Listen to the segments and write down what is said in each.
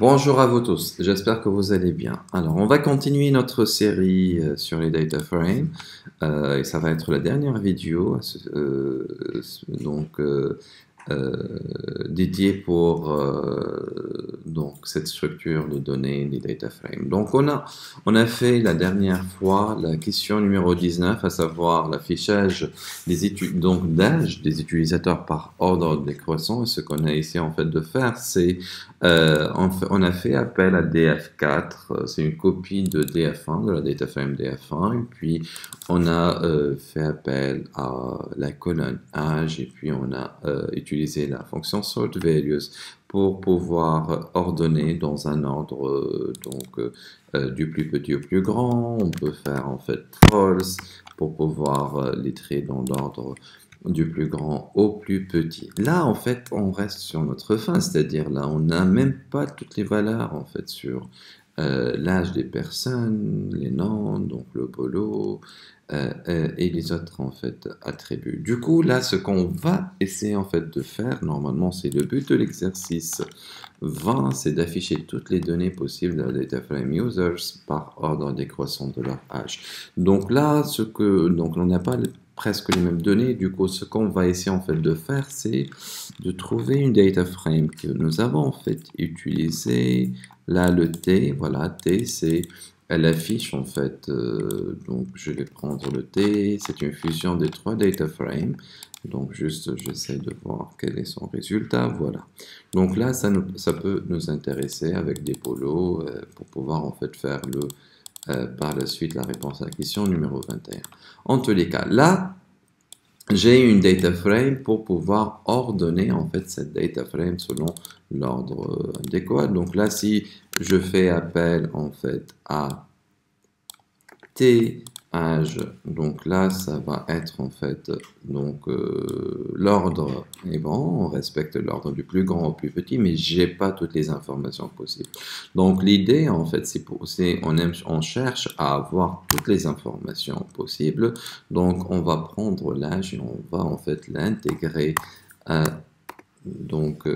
Bonjour à vous tous, j'espère que vous allez bien. Alors, on va continuer notre série sur les data frames et ça va être la dernière vidéo euh, dédiée pour cette structure de données des data frames. Donc, on a fait la dernière fois la question numéro 19, à savoir l'affichage d'âge des utilisateurs par ordre décroissant. Et ce qu'on a essayé en fait de faire, c'est on a fait appel à DF4, c'est une copie de DF1, de la data frame DF1, et puis on a fait appel à la colonne âge, et puis on a utilisé la fonction sort values pour pouvoir ordonner dans un ordre du plus petit au plus grand. On peut faire en fait false pour pouvoir literer dans l'ordre du plus grand au plus petit. Là, en fait, on reste sur notre fin, c'est-à-dire là, on n'a même pas toutes les valeurs, en fait, sur l'âge des personnes, les noms, donc le polo, et les autres, en fait, attributs. Du coup, là, ce qu'on va essayer, en fait, de faire, normalement, c'est le but de l'exercice 20, c'est d'afficher toutes les données possibles de la data frame users par ordre décroissant de leur âge. Donc là, donc on n'a pas presque les mêmes données. Du coup, ce qu'on va essayer en fait de faire, c'est de trouver une data frame que nous avons en fait utilisée. Là, le T, voilà, T, elle affiche en fait, donc je vais prendre le T, c'est une fusion des trois data frames. Donc juste, j'essaie de voir quel est son résultat, voilà. Donc là, ça peut nous intéresser avec des polos pour pouvoir en fait faire par la suite la réponse à la question numéro 21. En tous les cas, là, j'ai une data frame pour pouvoir ordonner en fait cette data frame selon l'ordre adéquat. Donc là, si je fais appel en fait à T âge, donc là, ça va être en fait l'ordre est bon, on respecte l'ordre du plus grand au plus petit, mais j'ai pas toutes les informations possibles. Donc l'idée en fait, on cherche à avoir toutes les informations possibles. Donc on va prendre l'âge et on va en fait l'intégrer à donc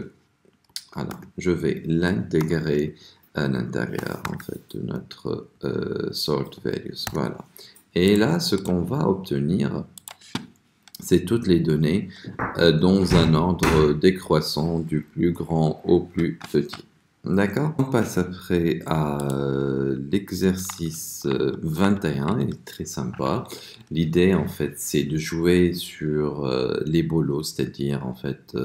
alors, je vais l'intégrer à l'intérieur en fait de notre sort values. Voilà. Et là, ce qu'on va obtenir, c'est toutes les données dans un ordre décroissant du plus grand au plus petit. D'accord? On passe après à l'exercice 21, il est très sympa. L'idée, en fait, c'est de jouer sur les bolos, c'est-à-dire, en fait,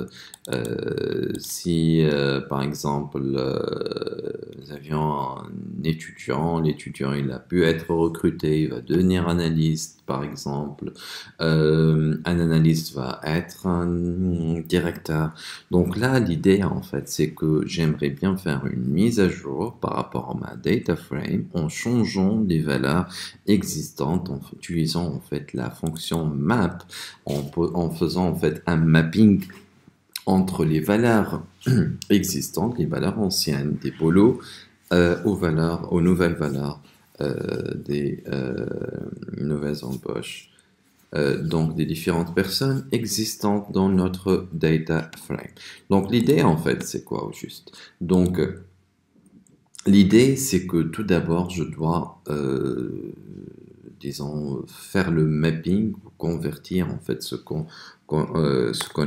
si, par exemple, nous avions un étudiant, l'étudiant, il a pu être recruté, il va devenir analyste, par exemple. Un analyste va être un directeur. Donc là, l'idée, en fait, c'est que j'aimerais bien faire une mise à jour par rapport à ma data frame en changeant les valeurs existantes, en utilisant en fait la fonction map, en faisant en fait un mapping entre les valeurs existantes, les valeurs anciennes des polos, aux nouvelles valeurs des nouvelles embauches. Donc des différentes personnes existantes dans notre data frame. Donc l'idée en fait c'est quoi au juste? Donc l'idée c'est que tout d'abord je dois disons faire le mapping, convertir en fait ce qu'on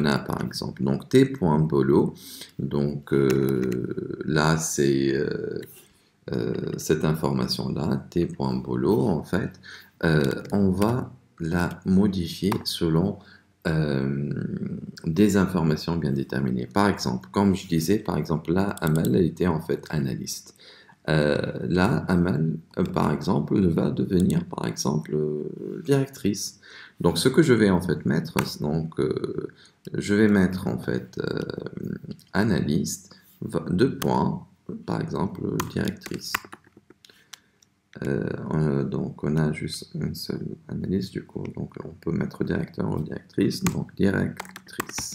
a par exemple. Donc t.bolo, donc là c'est cette information-là, t.bolo, en fait, on va la modifier selon des informations bien déterminées. Par exemple, comme je disais, par exemple, là, Amal elle était en fait analyste. Là, Amal, par exemple, va devenir, par exemple, directrice. Donc, ce que je vais en fait mettre, je vais mettre en fait analyste, deux points, par exemple, directrice. Donc, on a juste une seule analyse du coup. Donc, on peut mettre directeur ou directrice. Donc, directrice.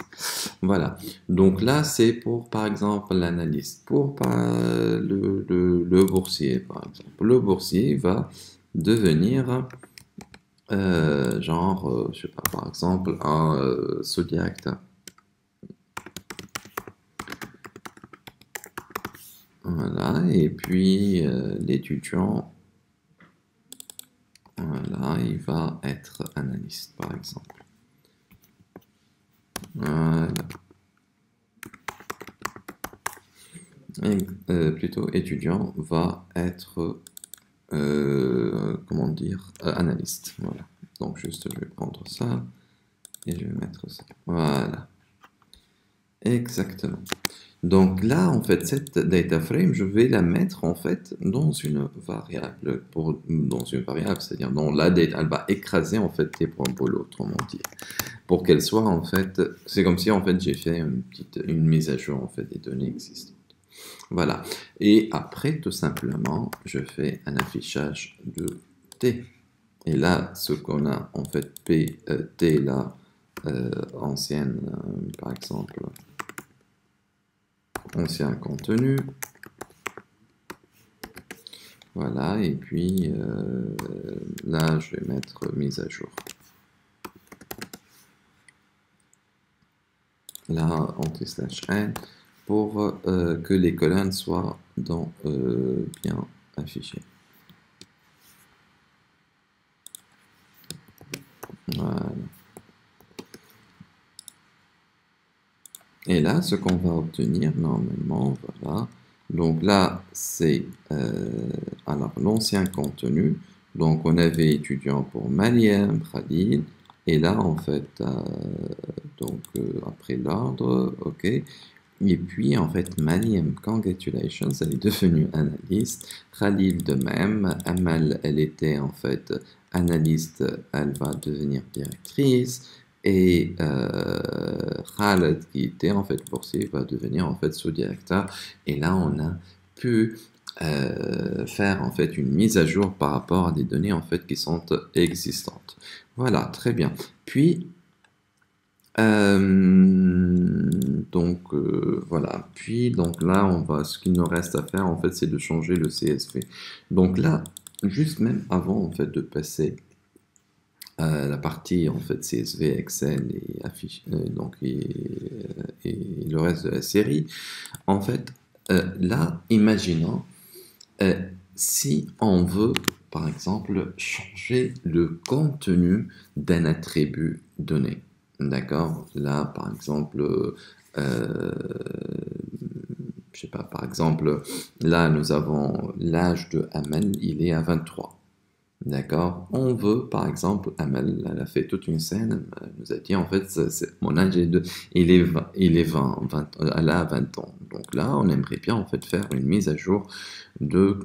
Voilà. Donc là, c'est pour, par exemple, l'analyste. Pour le boursier, par exemple. Le boursier va devenir, je sais pas, par exemple, un sous-directeur. Voilà, et puis l'étudiant, voilà, il va être analyste, par exemple. Voilà. Et, plutôt, étudiant va être, comment dire, analyste. Voilà. Donc, juste, je vais prendre ça et je vais mettre ça. Voilà. Exactement. Donc là, en fait, cette data frame, je vais la mettre en fait dans une variable, dans une variable, c'est-à-dire dans la data, elle va écraser en fait tes points polo, autrement dit, pour qu'elle soit en fait, c'est comme si en fait j'ai fait une mise à jour en fait des données existantes. Voilà. Et après, tout simplement, je fais un affichage de T. Et là, ce qu'on a en fait T là, ancienne, par exemple, ancien contenu. Voilà, et puis là, je vais mettre mise à jour. Là, anti/n, pour que les colonnes soient bien affichées. Voilà. Et là, ce qu'on va obtenir normalement, voilà. Donc là, c'est alors l'ancien contenu. Donc on avait étudiant pour Maliem, Khalil, et là en fait, après l'ordre, ok. Et puis en fait, Maliem, congratulations, elle est devenue analyste. Khalil de même. Amal, elle était en fait analyste, elle va devenir directrice. Et Khaled, qui était en fait boursier, va devenir en fait sous-directeur. Et là, on a pu faire en fait une mise à jour par rapport à des données en fait qui sont existantes. Voilà, très bien. Puis voilà. Puis donc là, ce qu'il nous reste à faire en fait, c'est de changer le CSV. Donc là, juste même avant en fait de passer la partie en fait CSV, Excel et affiche, et le reste de la série. En fait, là, imaginons si on veut, par exemple, changer le contenu d'un attribut donné. D'accord? Là, par exemple, je sais pas, par exemple, là, nous avons l'âge de Amal, il est à 23. D'accord? On veut, par exemple, Amal, elle a fait toute une scène, elle nous a dit, en fait, mon âge est il est 20, elle a 20 ans. Donc là, on aimerait bien, en fait, faire une mise à jour de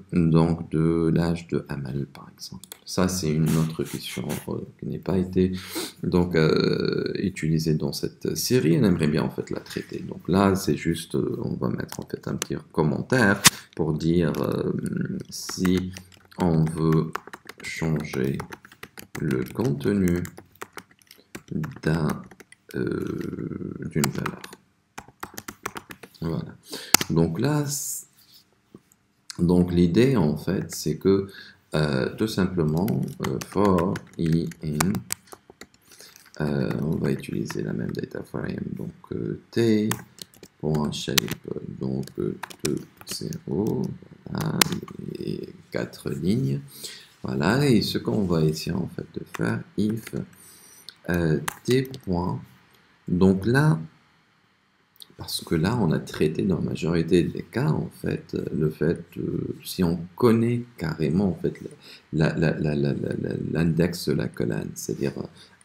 l'âge de Amal, par exemple. Ça, c'est une autre question qui n'a pas été, utilisée dans cette série. On aimerait bien, en fait, la traiter. Donc là, c'est juste, on va mettre, en fait, un petit commentaire pour dire si on veut changer le contenu d'une valeur. Voilà. Donc là, l'idée en fait, c'est que tout simplement for i in, on va utiliser la même data frame, donc t.shape, donc de 0, voilà, et 4 lignes. Voilà, et ce qu'on va essayer en fait de faire, if t points, donc là, parce que là, on a traité dans la majorité des cas, en fait, le fait, si on connaît carrément, en fait, l'index de la colonne, c'est-à-dire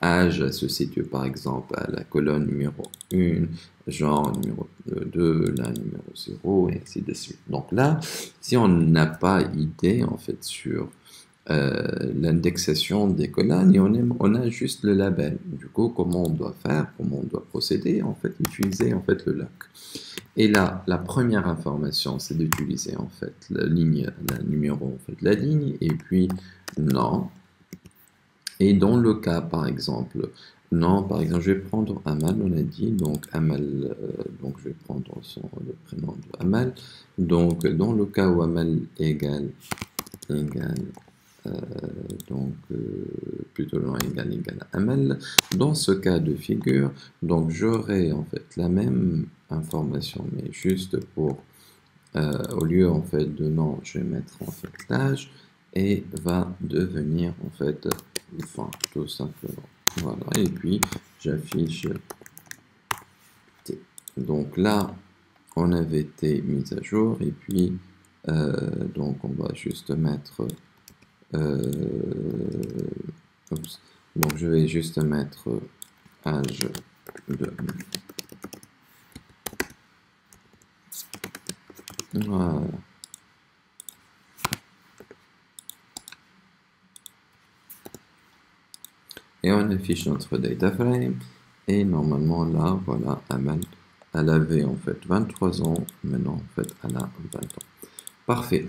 âge associé, par exemple, à la colonne numéro 1, genre numéro 2, la numéro 0, et ainsi de suite. Donc là, si on n'a pas idée, en fait, sur l'indexation des colonnes et on a juste le label. Du coup, comment on doit faire, comment on doit procéder, en fait, utiliser en fait le loc. Et là, la première information, c'est d'utiliser en fait la numéro, en fait, la ligne, et puis non. Et dans le cas, par exemple, non, par exemple, je vais prendre Amal, on a dit, donc Amal, donc je vais prendre le prénom de Amal. Donc, dans le cas où Amal égale plutôt loin égal à Amal. Dans ce cas de figure, donc j'aurai en fait la même information, mais juste pour au lieu en fait de nom, je vais mettre en fait l'âge et va devenir en fait 20 tout simplement. Voilà, et puis j'affiche T. Donc là, on avait été mis à jour et puis donc on va juste mettre oups. Donc je vais juste mettre âge de voilà. Et on affiche notre data frame. Et normalement, là, voilà, Amal, elle avait en fait 23 ans. Maintenant, en fait, elle a 20 ans. Parfait.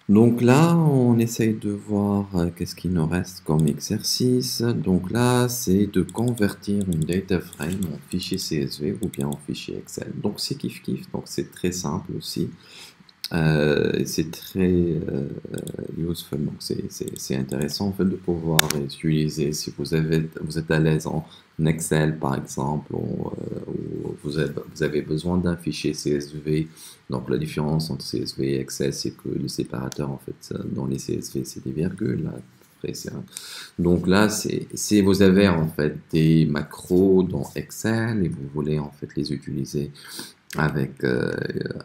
Donc là, on essaye de voir qu'est-ce qu'il nous reste comme exercice. Donc là, c'est de convertir une data frame en fichier CSV ou bien en fichier Excel. Donc c'est kiff-kiff, donc c'est très simple aussi. C'est très useful, donc c'est intéressant en fait de pouvoir utiliser si vous êtes à l'aise en Excel par exemple ou vous avez besoin d'un fichier CSV. Donc la différence entre CSV et Excel, c'est que le séparateur en fait dans les CSV c'est des virgules. Là. Après, donc là, c'est vous avez en fait des macros dans Excel et vous voulez en fait les utiliser avec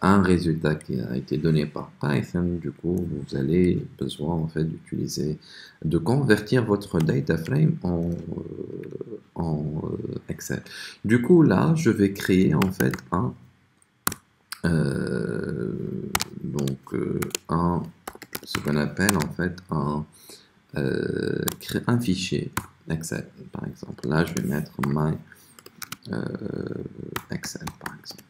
un résultat qui a été donné par Python. Du coup, vous allez besoin en fait de convertir votre data frame en Excel. Du coup, là, je vais créer en fait euh, ce qu'on appelle en fait un fichier Excel, par exemple. Là, je vais mettre my Excel, par exemple.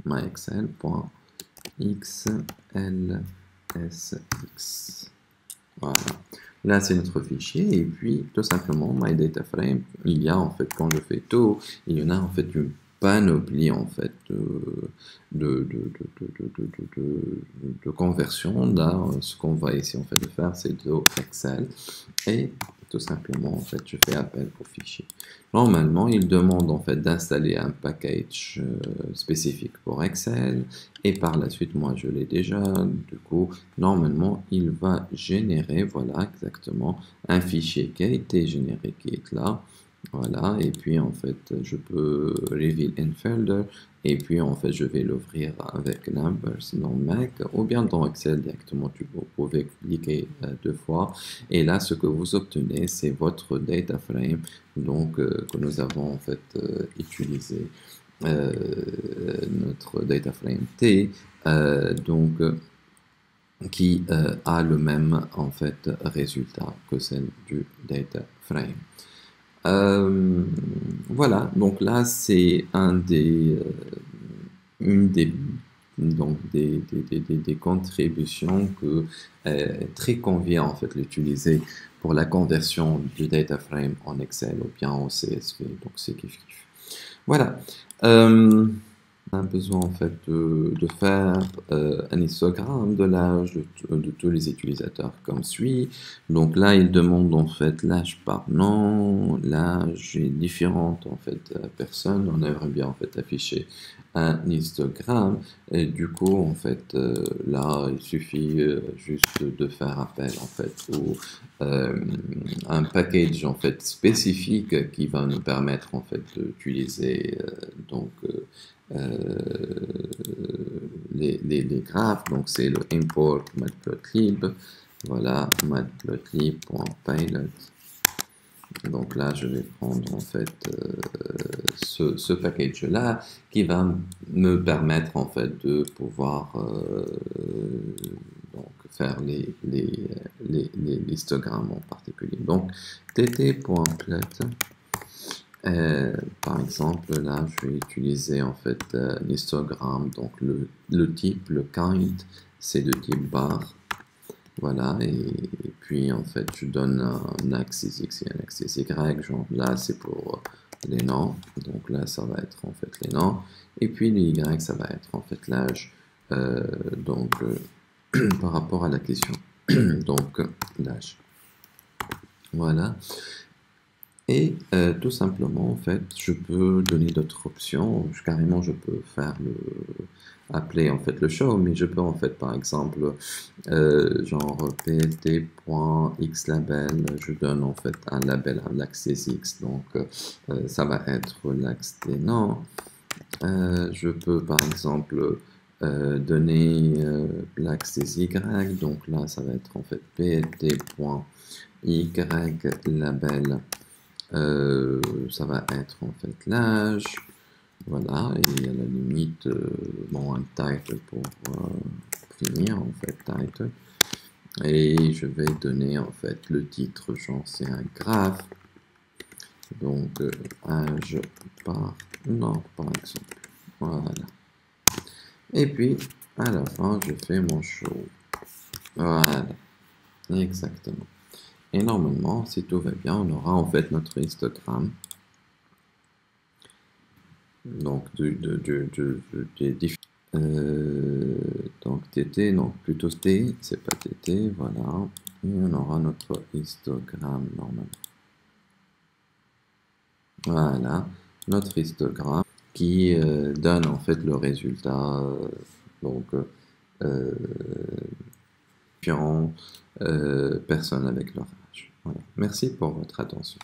myexcel.xlsx. Voilà. Là, c'est notre fichier. Et puis, tout simplement, my data frame, il y a en fait, quand je fais tout, il y en a en fait une panoplie en fait de conversion. Là, ce qu'on va essayer en fait de faire, c'est de Excel. Et tout simplement, en fait, je fais appel au fichier. Normalement, il demande en fait d'installer un package spécifique pour Excel et par la suite, moi je l'ai déjà. Du coup, normalement, il va générer, voilà exactement, un fichier qui a été généré qui est là. Voilà, et puis en fait, je peux reveal in folder et puis en fait, je vais l'ouvrir avec Numbers dans Mac ou bien dans Excel directement. Vous pouvez cliquer deux fois et là, ce que vous obtenez, c'est votre data frame donc que nous avons en fait utilisé notre data frame T donc qui a le même en fait résultat que celle du data frame. Voilà, donc là c'est une des contributions que très convient en fait l'utiliser pour la conversion du data frame en Excel ou bien en CSV, donc c'est kiff kiff. Voilà. On a besoin en fait de faire un histogramme de l'âge de tous les utilisateurs comme suit. Donc là, il demande en fait l'âge par nom. L'âge est différent en fait personne. On aimerait bien en fait afficher un histogramme. Et du coup, en fait, là, il suffit juste de faire appel en fait au un package en fait spécifique qui va nous permettre en fait d'utiliser donc les graphes. Donc c'est le import matplotlib. Voilà, matplotlib.pilot. Donc là, je vais prendre en fait ce package-là qui va me permettre en fait de pouvoir donc faire les histogrammes en particulier. Donc tt.plot, par exemple, là, je vais utiliser en fait l'histogramme. Donc le type, le kind, c'est de type bar. Voilà, et puis en fait, je donne un axe X et un axe Y. Genre là, c'est pour les noms. Donc là, ça va être en fait les noms. Et puis les Y, ça va être en fait l'âge. Donc, par rapport à la question. Donc, l'âge. Voilà. Et tout simplement, en fait, je peux donner d'autres options. Carrément, je peux faire appeler en fait le show, mais je peux en fait, par exemple, genre plt.xlabel, je donne en fait un label, un l'accès X, donc ça va être l'axe des noms. Je peux par exemple donner l'accès Y, donc là ça va être en fait plt.ylabel. Ça va être en fait l'âge, voilà, et à la limite, bon, un title pour finir, en fait, title. Et je vais donner en fait le titre, genre c'est un graphe, donc âge par non, par exemple. Voilà. Et puis, à la fin, je fais mon show. Voilà, exactement. Et normalement, si tout va bien, on aura en fait notre histogramme. Donc, donc TT, non, plutôt T, c'est pas TT, voilà. Et on aura notre histogramme normalement. Voilà, notre histogramme qui donne en fait le résultat, donc euh, différentes personnes avec leur âge. Voilà. Merci pour votre attention.